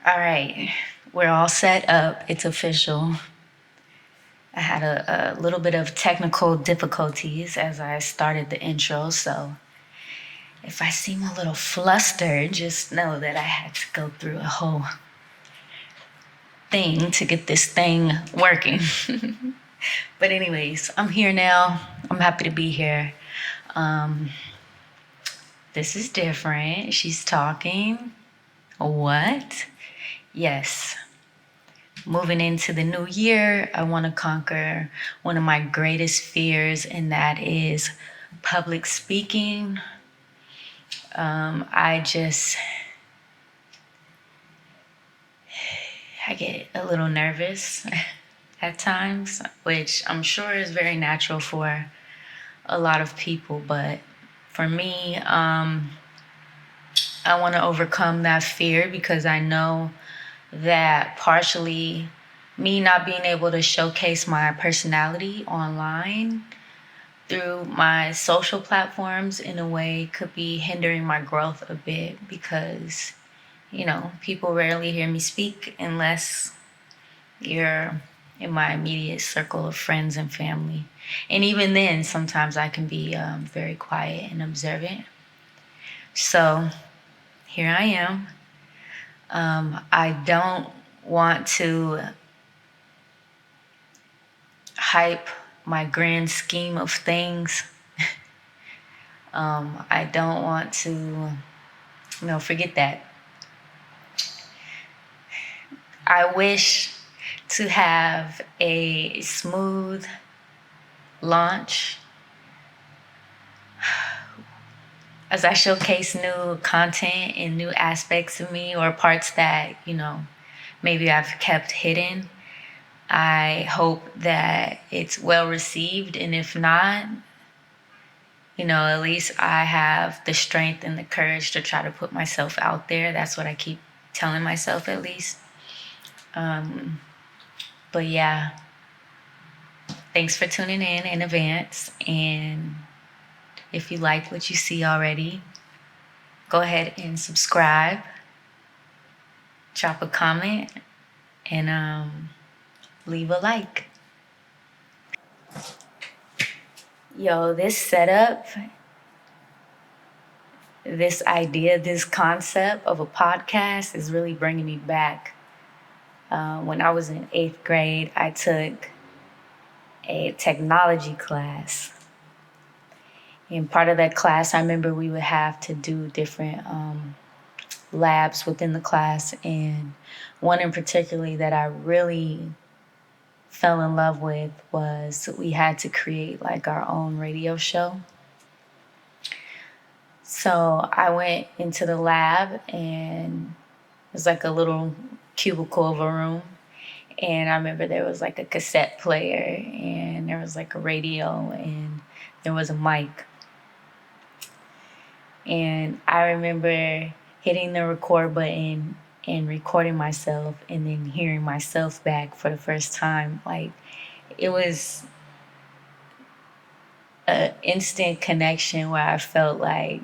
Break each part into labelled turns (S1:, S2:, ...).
S1: All right, we're all set up. It's official. I had a little bit of technical difficulties as I started the intro, so if I seem a little flustered, just know that I had to go through a whole thing to get this thing working. But anyways, I'm here now. I'm happy to be here. Um, this is different. She's talking. What? Yes. Moving into the new year, I want to conquer one of my greatest fears, and that is public speaking. I get a little nervous at times, which I'm sure is very natural for a lot of people. But for me, I want to overcome that fear because I know that partially me not being able to showcase my personality online through my social platforms in a way could be hindering my growth a bit because, people rarely hear me speak unless you're in my immediate circle of friends and family. And even then, sometimes I can be very quiet and observant. So here I am. I don't want to hype my grand scheme of things. I don't want to, forget that. I wish to have a smooth launch as I showcase new content and new aspects of me or parts that, maybe I've kept hidden. I hope that it's well received, and if not, at least I have the strength and the courage to try to put myself out there. That's what I keep telling myself, at least. But yeah, thanks for tuning in advance. And if you like what you see already, go ahead and subscribe, drop a comment, and leave a like. Yo, this setup, this idea, this concept of a podcast is really bringing me back. When I was in 8th grade, I took a technology class. And part of that class, I remember we would have to do different labs within the class. And one in particular that I really fell in love with was we had to create like our own radio show. So I went into the lab, and it was like a little cubicle of a room. And I remember there was like a cassette player, and there was like a radio, and there was a mic. And I remember hitting the record button and recording myself and then hearing myself back for the first time. Like, it was an instant connection where I felt like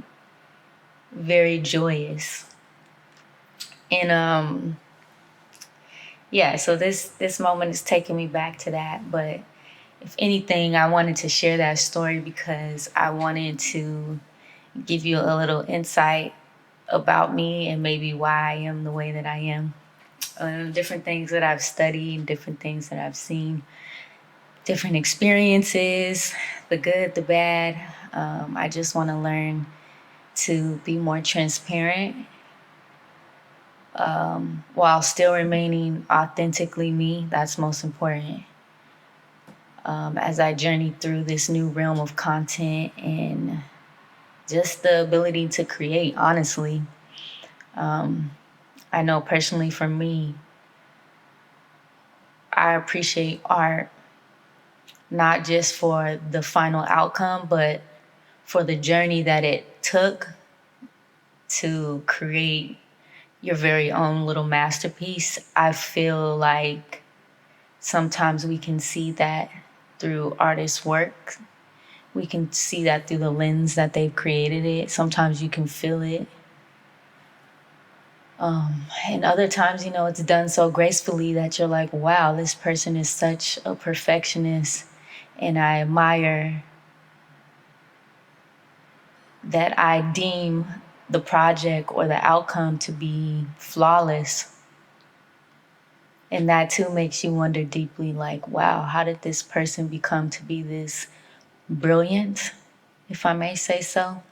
S1: very joyous. And yeah, so this moment is taking me back to that. But if anything, I wanted to share that story because I wanted to give you a little insight about me and maybe why I am the way that I am. Different things that I've studied, different things that I've seen, different experiences, the good, the bad. I just want to learn to be more transparent while still remaining authentically me. That's most important. As I journey through this new realm of content and just the ability to create, honestly. I know personally for me, I appreciate art, not just for the final outcome, but for the journey that it took to create your very own little masterpiece. I feel like sometimes we can see that through artists' work. We can see that through the lens that they've created it. Sometimes you can feel it. And other times, it's done so gracefully that you're like, wow, this person is such a perfectionist. And I admire that I deem the project or the outcome to be flawless. And that too makes you wonder deeply, like, wow, how did this person become to be this brilliant, if I may say so?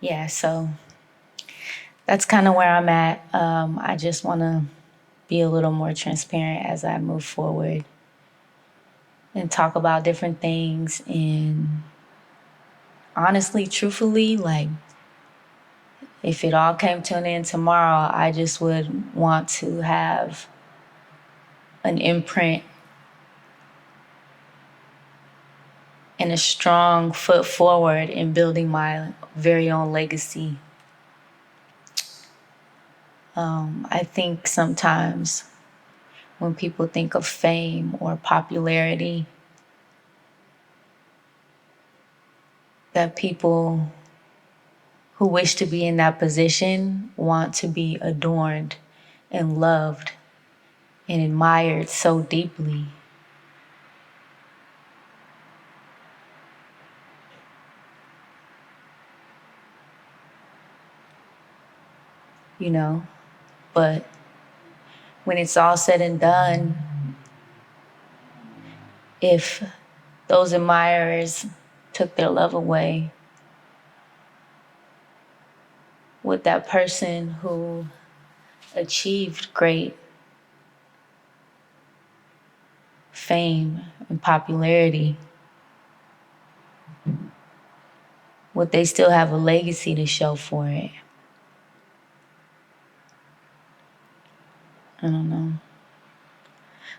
S1: Yeah, so that's kind of where I'm at. I just want to be a little more transparent as I move forward and talk about different things. And honestly, truthfully, like, if it all came to an end tomorrow, I just would want to have an imprint and a strong foot forward in building my very own legacy. I think sometimes when people think of fame or popularity, that people who wish to be in that position want to be adorned and loved and admired so deeply. you know. But when it's all said and done, if those admirers took their love away, would that person who achieved great fame and popularity, would they still have a legacy to show for it? I don't know.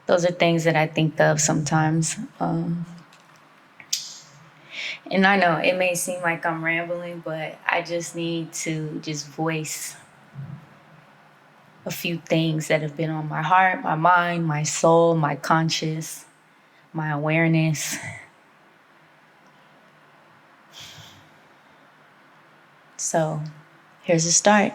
S1: Those are things that I think of sometimes. And I know it may seem like I'm rambling, but I just need to just voice a few things that have been on my heart, my mind, my soul, my conscious, my awareness. So here's a start.